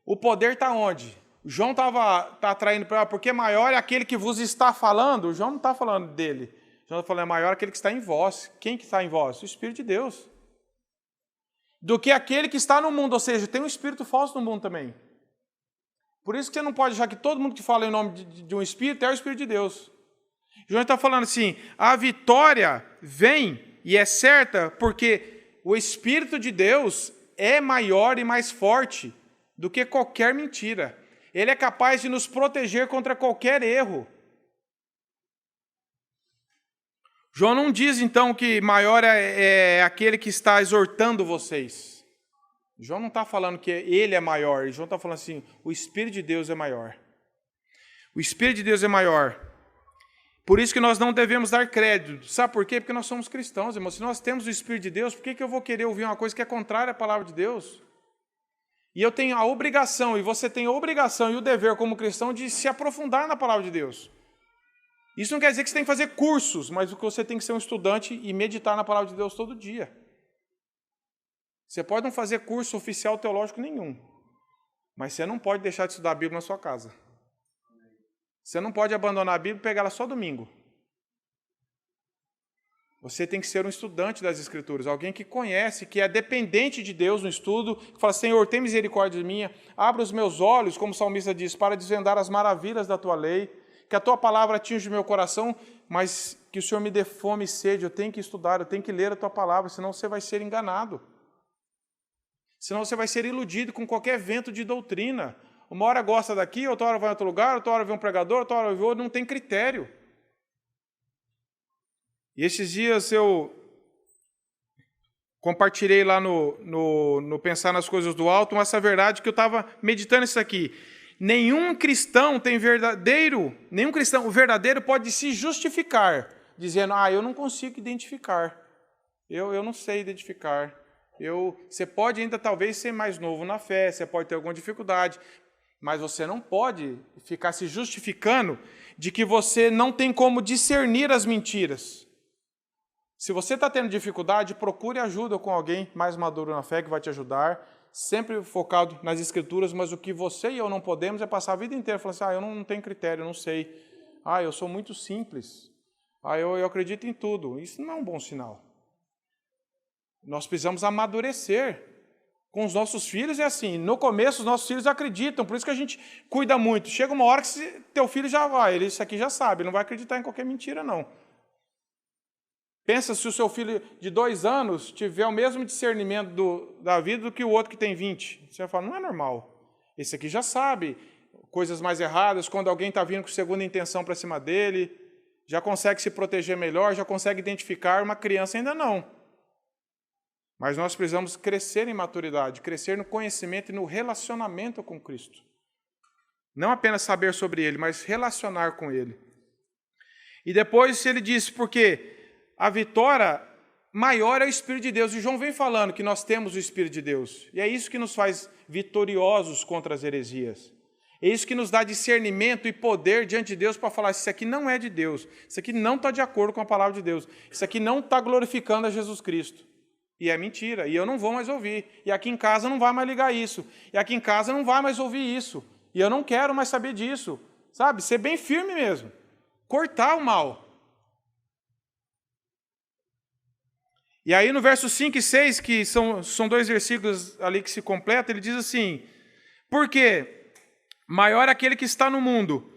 O poder está onde? O João está atraindo para ela, porque maior é aquele que vos está falando. O João não está falando dele. O João está falando, é maior aquele que está em vós. Quem que está em vós? O Espírito de Deus. Do que aquele que está no mundo, ou seja, tem um espírito falso no mundo também. Por isso que você não pode achar que todo mundo que fala em nome de um espírito é o Espírito de Deus. João está falando assim, a vitória vem e é certa porque o Espírito de Deus é maior e mais forte do que qualquer mentira. Ele é capaz de nos proteger contra qualquer erro. João não diz, então, que maior é aquele que está exortando vocês. João não está falando que ele é maior. João está falando assim, o Espírito de Deus é maior. O Espírito de Deus é maior. Por isso que nós não devemos dar crédito. Sabe por quê? Porque nós somos cristãos, irmãos. Se nós temos o Espírito de Deus, por que eu vou querer ouvir uma coisa que é contrária à palavra de Deus? E eu tenho a obrigação, e você tem a obrigação e o dever como cristão de se aprofundar na palavra de Deus. Isso não quer dizer que você tem que fazer cursos, mas que você tem que ser um estudante e meditar na palavra de Deus todo dia. Você pode não fazer curso oficial teológico nenhum, mas você não pode deixar de estudar a Bíblia na sua casa. Você não pode abandonar a Bíblia e pegar ela só domingo. Você tem que ser um estudante das Escrituras, alguém que conhece, que é dependente de Deus no estudo, que fala, Senhor, tem misericórdia de mim, abra os meus olhos, como o salmista diz, para desvendar as maravilhas da Tua lei, que a Tua palavra atinja o meu coração, mas que o Senhor me dê fome e sede, eu tenho que estudar, eu tenho que ler a Tua palavra, senão você vai ser enganado. Senão você vai ser iludido com qualquer vento de doutrina. Uma hora gosta daqui, outra hora vai em outro lugar, outra hora vê um pregador, outra hora vê outro, não tem critério. E esses dias eu compartilhei lá no Pensar nas Coisas do Alto essa verdade que eu estava meditando isso aqui. Nenhum cristão verdadeiro pode se justificar, dizendo, eu não consigo identificar, eu não sei identificar. Você pode ainda talvez ser mais novo na fé, você pode ter alguma dificuldade, mas você não pode ficar se justificando de que você não tem como discernir as mentiras. Se você está tendo dificuldade, procure ajuda com alguém mais maduro na fé que vai te ajudar, sempre focado nas Escrituras, mas o que você e eu não podemos é passar a vida inteira falando assim, eu não tenho critério, eu não sei. Eu sou muito simples. Eu acredito em tudo. Isso não é um bom sinal. Nós precisamos amadurecer. Com os nossos filhos é assim, no começo os nossos filhos acreditam, por isso que a gente cuida muito. Chega uma hora que teu filho já vai, ele isso aqui já sabe, ele não vai acreditar em qualquer mentira não. Pensa se o seu filho de 2 anos tiver o mesmo discernimento da vida do que o outro que tem 20. Você vai falar, não é normal. Esse aqui já sabe coisas mais erradas, quando alguém está vindo com segunda intenção para cima dele, já consegue se proteger melhor, já consegue identificar, uma criança ainda não. Mas nós precisamos crescer em maturidade, crescer no conhecimento e no relacionamento com Cristo. Não apenas saber sobre Ele, mas relacionar com Ele. E depois ele diz, porque a vitória maior é o Espírito de Deus. E João vem falando que nós temos o Espírito de Deus. E é isso que nos faz vitoriosos contra as heresias. É isso que nos dá discernimento e poder diante de Deus para falar, isso aqui não é de Deus, isso aqui não está de acordo com a palavra de Deus, isso aqui não está glorificando a Jesus Cristo. E é mentira, e eu não vou mais ouvir. E aqui em casa não vai mais ligar isso. E aqui em casa não vai mais ouvir isso. E eu não quero mais saber disso. Sabe? Ser bem firme mesmo. Cortar o mal. E aí no verso 5 e 6, que são 2 versículos ali que se completam, ele diz assim, porque maior é aquele que está no mundo.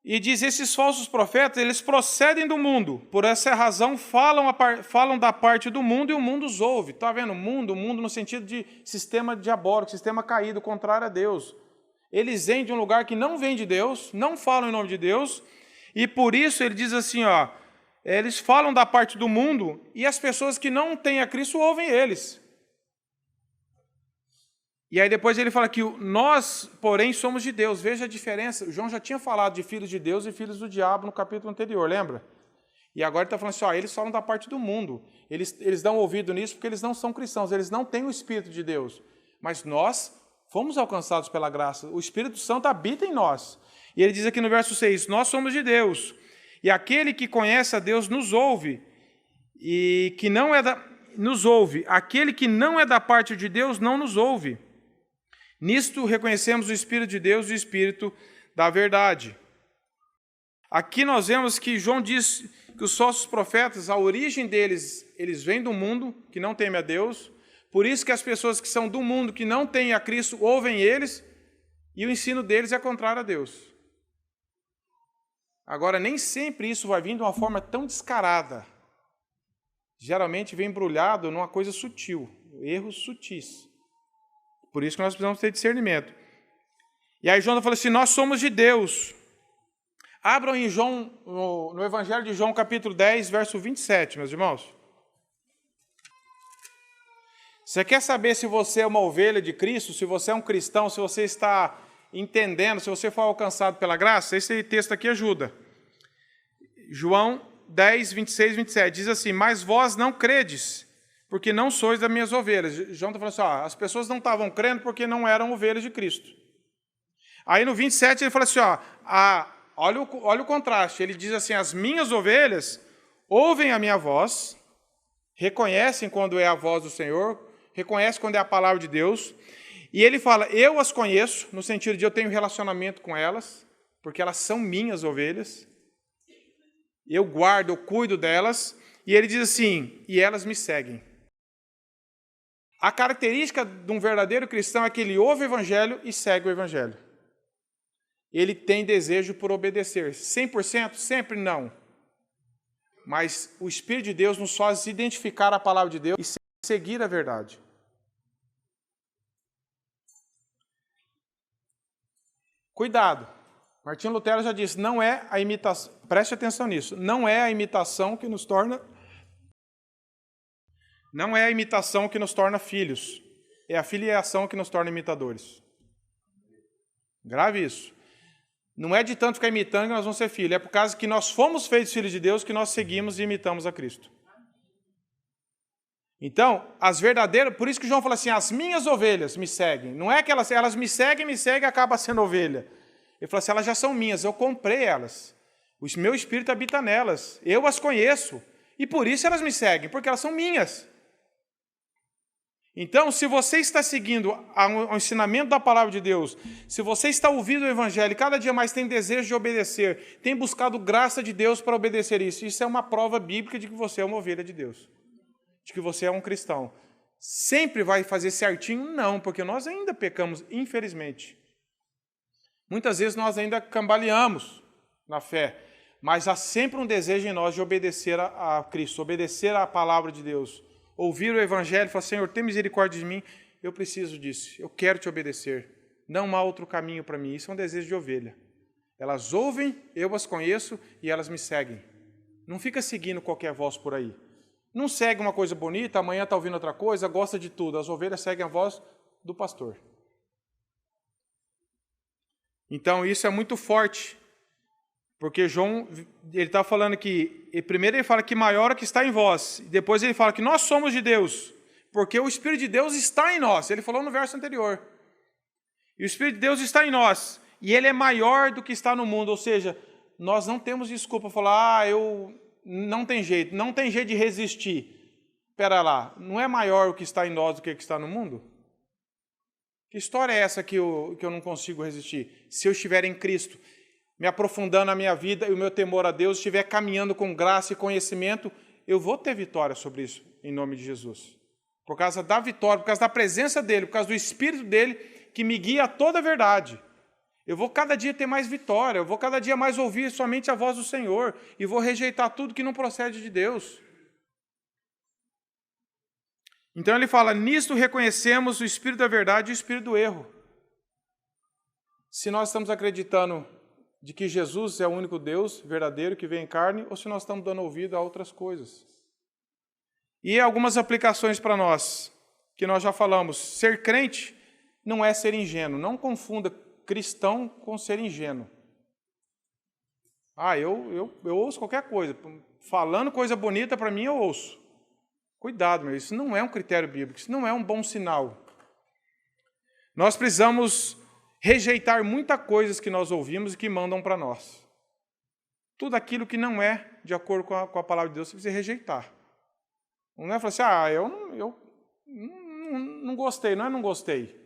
E diz, esses falsos profetas, eles procedem do mundo. Por essa razão, falam da parte do mundo e o mundo os ouve. Está vendo? O mundo no sentido de sistema diabólico, sistema caído, contrário a Deus. Eles vêm de um lugar que não vem de Deus, não falam em nome de Deus, e por isso ele diz assim, eles falam da parte do mundo e as pessoas que não têm a Cristo ouvem eles. E aí depois ele fala que nós, porém, somos de Deus. Veja a diferença. O João já tinha falado de filhos de Deus e filhos do diabo no capítulo anterior, lembra? E agora ele está falando assim, eles falam da parte do mundo. Eles dão ouvido nisso porque eles não são cristãos, eles não têm o Espírito de Deus. Mas nós fomos alcançados pela graça. O Espírito Santo habita em nós. E ele diz aqui no verso 6, nós somos de Deus. E aquele que conhece a Deus nos ouve. E que não é nos ouve. Aquele que não é da parte de Deus não nos ouve. Nisto reconhecemos o Espírito de Deus e o Espírito da verdade. Aqui nós vemos que João diz que os falsos profetas, a origem deles, eles vêm do mundo, que não teme a Deus. Por isso que as pessoas que são do mundo, que não têm a Cristo, ouvem eles, e o ensino deles é contrário a Deus. Agora, nem sempre isso vai vir de uma forma tão descarada. Geralmente vem embrulhado numa coisa sutil, erros sutis. Por isso que nós precisamos ter discernimento. E aí João fala assim, nós somos de Deus. Abram em João, no Evangelho de João, capítulo 10, verso 27, meus irmãos. Você quer saber se você é uma ovelha de Cristo, se você é um cristão, se você está entendendo, se você foi alcançado pela graça? Esse texto aqui ajuda. João 10, 26, 27, diz assim, mas vós não credes, porque não sois das minhas ovelhas. João está falando assim, as pessoas não estavam crendo porque não eram ovelhas de Cristo. Aí no 27 ele fala assim, olha o contraste, ele diz assim, as minhas ovelhas ouvem a minha voz, reconhecem quando é a voz do Senhor, reconhecem quando é a palavra de Deus, e ele fala, eu as conheço, no sentido de eu tenho relacionamento com elas, porque elas são minhas ovelhas, eu guardo, eu cuido delas, e ele diz assim, e elas me seguem. A característica de um verdadeiro cristão é que ele ouve o Evangelho e segue o Evangelho. Ele tem desejo por obedecer. 100%? Sempre não. Mas o Espírito de Deus nos faz identificar a palavra de Deus e seguir a verdade. Cuidado. Martinho Lutero já disse, não é a imitação, preste atenção nisso, não é a imitação que nos torna filhos, é a filiação que nos torna imitadores. Grave isso. Não é de tanto ficar imitando que nós vamos ser filhos, é por causa que nós fomos feitos filhos de Deus que nós seguimos e imitamos a Cristo. Então, as verdadeiras, por isso que João fala assim, as minhas ovelhas me seguem. Não é que elas me seguem e acaba sendo ovelha. Ele fala assim, elas já são minhas, eu comprei elas. O meu Espírito habita nelas, eu as conheço. E por isso elas me seguem, porque elas são minhas. Então, se você está seguindo o ensinamento da palavra de Deus, se você está ouvindo o Evangelho e cada dia mais tem desejo de obedecer, tem buscado graça de Deus para obedecer isso é uma prova bíblica de que você é uma ovelha de Deus, de que você é um cristão. Sempre vai fazer certinho? Não, porque nós ainda pecamos, infelizmente. Muitas vezes nós ainda cambaleamos na fé, mas há sempre um desejo em nós de obedecer a Cristo, obedecer à palavra de Deus. Ouvir o Evangelho e falar, Senhor, tem misericórdia de mim, eu preciso disso, eu quero te obedecer. Não há outro caminho para mim, isso é um desejo de ovelha. Elas ouvem, eu as conheço e elas me seguem. Não fica seguindo qualquer voz por aí. Não segue uma coisa bonita, amanhã está ouvindo outra coisa, gosta de tudo. As ovelhas seguem a voz do pastor. Então isso é muito forte, porque João, ele está falando que, primeiro ele fala que maior é o que está em vós, e depois ele fala que nós somos de Deus, porque o Espírito de Deus está em nós, ele falou no verso anterior. E o Espírito de Deus está em nós, e ele é maior do que está no mundo, ou seja, nós não temos desculpa para falar, não tem jeito de resistir. Espera lá, não é maior o que está em nós do que o que está no mundo? Que história é essa que eu não consigo resistir? Se eu estiver em Cristo, me aprofundando na minha vida e o meu temor a Deus, estiver caminhando com graça e conhecimento, eu vou ter vitória sobre isso, em nome de Jesus. Por causa da vitória, por causa da presença dEle, por causa do Espírito dEle, que me guia a toda a verdade. Eu vou cada dia ter mais vitória, eu vou cada dia mais ouvir somente a voz do Senhor, e vou rejeitar tudo que não procede de Deus. Então ele fala, nisto reconhecemos o Espírito da verdade e o Espírito do erro. Se nós estamos acreditando de que Jesus é o único Deus verdadeiro que vem em carne, ou se nós estamos dando ouvido a outras coisas. E algumas aplicações para nós, que nós já falamos. Ser crente não é ser ingênuo. Não confunda cristão com ser ingênuo. Eu ouço qualquer coisa. Falando coisa bonita para mim, eu ouço. Cuidado, meu, isso não é um critério bíblico, isso não é um bom sinal. Nós precisamos rejeitar muitas coisas que nós ouvimos e que mandam para nós. Tudo aquilo que não é de acordo com a palavra de Deus, você precisa rejeitar. Não é falar assim, eu não gostei, não gostei.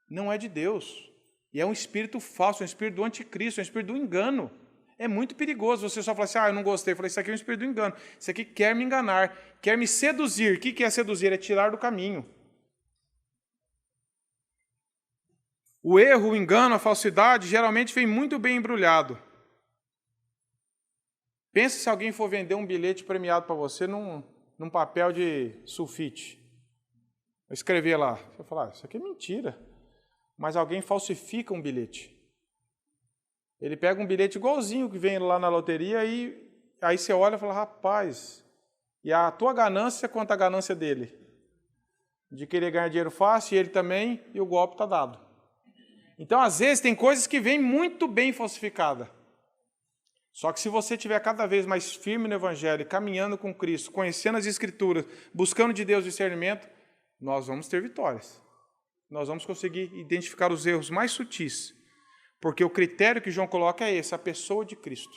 Não é de Deus. E é um espírito falso, um espírito do anticristo, um espírito do engano. É muito perigoso você só falar assim, eu não gostei. Eu falei, isso aqui é um espírito do engano. Isso aqui quer me enganar, quer me seduzir. O que é seduzir? É tirar do caminho. O erro, o engano, a falsidade, geralmente vem muito bem embrulhado. Pensa se alguém for vender um bilhete premiado para você num papel de sulfite. Eu escrever lá. Você vai falar, isso aqui é mentira. Mas alguém falsifica um bilhete. Ele pega um bilhete igualzinho que vem lá na loteria e aí você olha e fala, rapaz, e a tua ganância contra a ganância dele. De querer ganhar dinheiro fácil, e ele também, e o golpe está dado. Então, às vezes, tem coisas que vêm muito bem falsificadas. Só que se você estiver cada vez mais firme no Evangelho, caminhando com Cristo, conhecendo as Escrituras, buscando de Deus discernimento, nós vamos ter vitórias. Nós vamos conseguir identificar os erros mais sutis. Porque o critério que João coloca é esse, a pessoa de Cristo.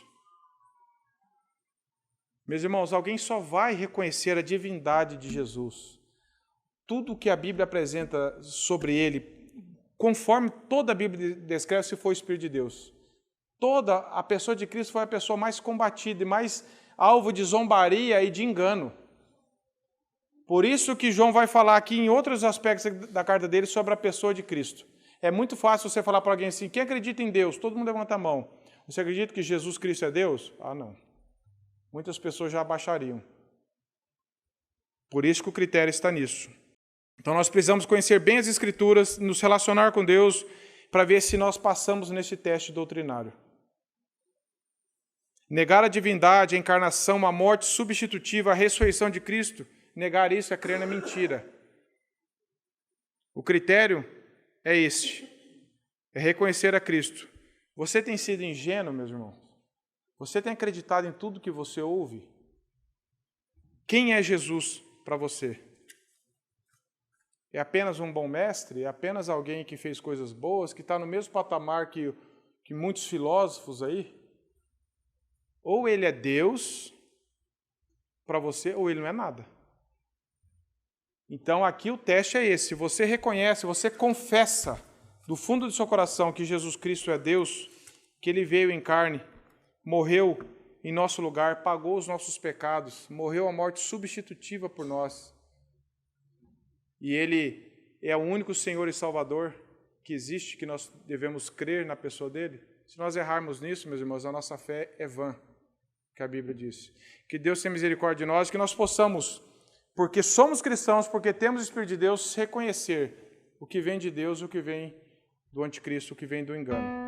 Meus irmãos, alguém só vai reconhecer a divindade de Jesus. Tudo o que a Bíblia apresenta sobre ele, conforme toda a Bíblia descreve, se for o Espírito de Deus. Toda a pessoa de Cristo foi a pessoa mais combatida e mais alvo de zombaria e de engano. Por isso que João vai falar aqui em outros aspectos da carta dele sobre a pessoa de Cristo. É muito fácil você falar para alguém assim, quem acredita em Deus? Todo mundo levanta a mão. Você acredita que Jesus Cristo é Deus? Não. Muitas pessoas já abaixariam. Por isso que o critério está nisso. Então nós precisamos conhecer bem as Escrituras, nos relacionar com Deus, para ver se nós passamos nesse teste doutrinário. Negar a divindade, a encarnação, a morte substitutiva, a ressurreição de Cristo, negar isso é crer na mentira. O critério é este, é reconhecer a Cristo. Você tem sido ingênuo, meus irmãos? Você tem acreditado em tudo que você ouve? Quem é Jesus para você? É apenas um bom mestre? É apenas alguém que fez coisas boas, que está no mesmo patamar que muitos filósofos aí? Ou ele é Deus para você, ou ele não é nada. Então aqui o teste é esse. Você reconhece, você confessa do fundo do seu coração que Jesus Cristo é Deus, que Ele veio em carne, morreu em nosso lugar, pagou os nossos pecados, morreu a morte substitutiva por nós. E Ele é o único Senhor e Salvador que existe, que nós devemos crer na pessoa dEle. Se nós errarmos nisso, meus irmãos, a nossa fé é vã, que a Bíblia diz. Que Deus tenha misericórdia de nós, que nós possamos, porque somos cristãos, porque temos o Espírito de Deus, reconhecer o que vem de Deus, o que vem do anticristo, o que vem do engano.